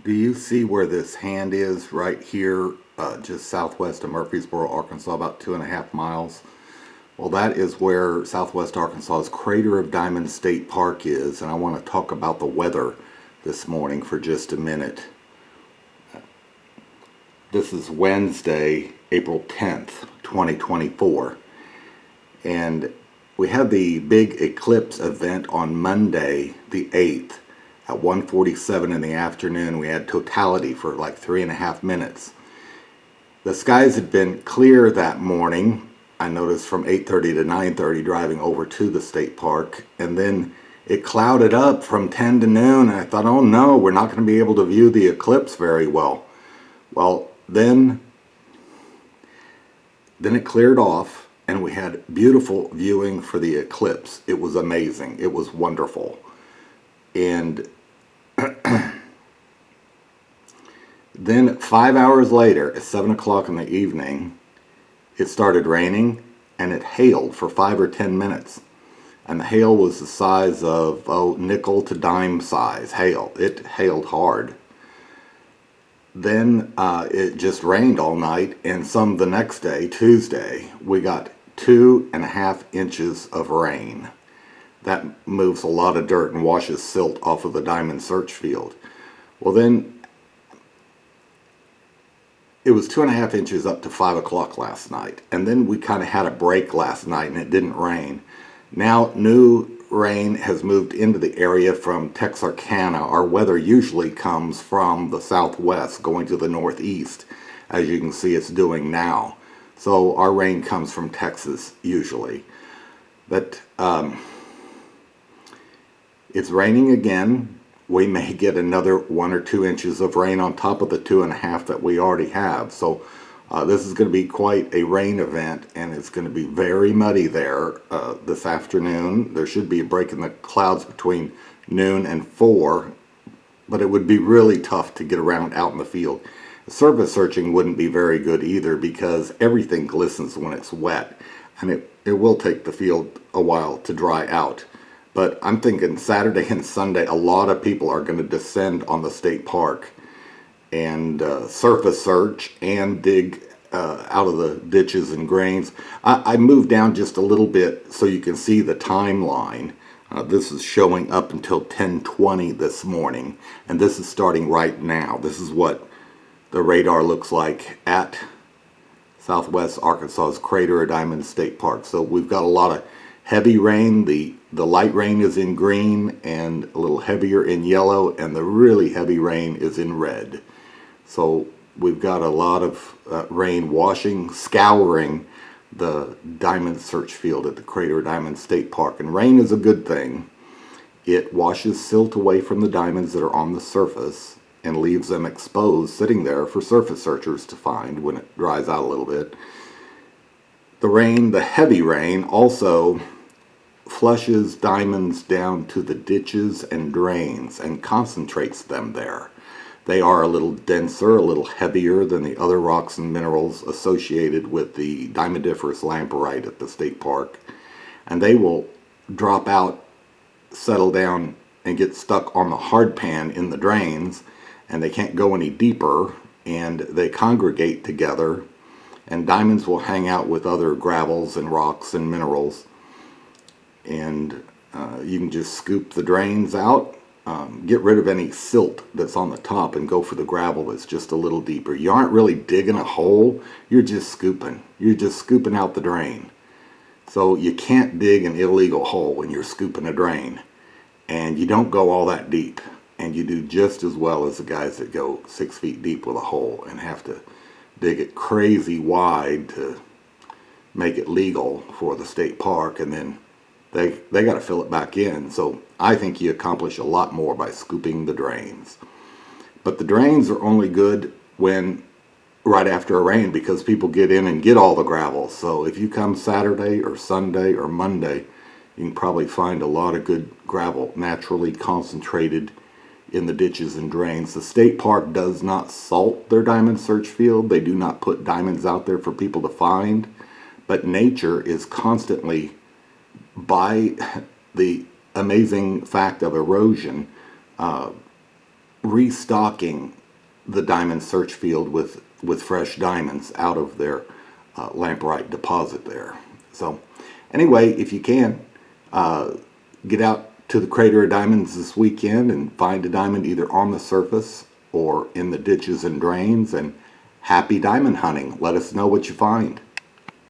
Do you see where this hand is right here, just southwest of Murfreesboro, Arkansas, about 2.5 miles? Well, that is where southwest Arkansas's Crater of Diamonds State Park is, and I want to talk about the weather this morning for just a minute. This is Wednesday, April 10th, 2024, and we had the big eclipse event on Monday, the 8th. At 1:47 in the afternoon, we had totality for like 3.5 minutes. The skies had been clear that morning. I noticed from 8:30 to 9:30 driving over to the state park, and then it clouded up from 10 to noon, and I thought, oh no, we're not going to be able to view the eclipse very well. Well, then it cleared off, and we had beautiful viewing for the eclipse. It was amazing. It was wonderful. And then 5 hours later, at 7 o'clock in the evening, it started raining, and it hailed for 5 or 10 minutes. And the hail was the size of, nickel to dime size hail. It hailed hard. Then it just rained all night, and some the next day, Tuesday, we got 2.5 inches of rain. That moves a lot of dirt and washes silt off of the diamond search field. Well, then it was 2.5 inches up to 5 o'clock last night, and then we kind of had a break last night and it didn't rain. Now new rain has moved into the area from Texarkana. Our weather usually comes from the southwest going to the northeast, as you can see it's doing now. So our rain comes from Texas usually. But it's raining again. We may get another 1 or 2 inches of rain on top of the 2.5 that we already have. So this is going to be quite a rain event, and it's going to be very muddy there this afternoon. There should be a break in the clouds between noon and 4, but it would be really tough to get around out in the field. Surface searching wouldn't be very good either, because everything glistens when it's wet, and it will take the field a while to dry out. But I'm thinking Saturday and Sunday, a lot of people are going to descend on the state park and surface search and dig out of the ditches and grains. I moved down just a little bit so you can see the timeline. This is showing up until 10:20 this morning, and this is starting right now. This is what the radar looks like at southwest Arkansas's Crater of Diamonds State Park. So we've got a lot of heavy rain. The light rain is in green and a little heavier in yellow, and the really heavy rain is in red. So we've got a lot of rain scouring the diamond search field at the Crater Diamond State Park. And rain is a good thing. It washes silt away from the diamonds that are on the surface and leaves them exposed, sitting there for surface searchers to find when it dries out a little bit. The heavy rain, also flushes diamonds down to the ditches and drains and concentrates them there. They are a little denser, a little heavier than the other rocks and minerals associated with the diamondiferous lamperite at the state park, and they will drop out, settle down, and get stuck on the hard pan in the drains, and they can't go any deeper, and they congregate together, and diamonds will hang out with other gravels and rocks and minerals. And you can just scoop the drains out, get rid of any silt that's on the top, and go for the gravel that's just a little deeper. You aren't really digging a hole, you're just scooping. You're just scooping out the drain. So you can't dig an illegal hole when you're scooping a drain. And you don't go all that deep. And you do just as well as the guys that go 6 feet deep with a hole and have to dig it crazy wide to make it legal for the state park, and then they got to fill it back in. So I think you accomplish a lot more by scooping the drains. But the drains are only good when right after a rain, because people get in and get all the gravel. So if you come Saturday or Sunday or Monday, you can probably find a lot of good gravel naturally concentrated in the ditches and drains. The state park does not salt their diamond search field. They do not put diamonds out there for people to find. But nature is constantly, by the amazing fact of erosion, restocking the diamond search field with fresh diamonds out of their lamprite deposit there. So anyway, if you can, get out to the Crater of Diamonds this weekend and find a diamond either on the surface or in the ditches and drains, and happy diamond hunting. Let us know what you find.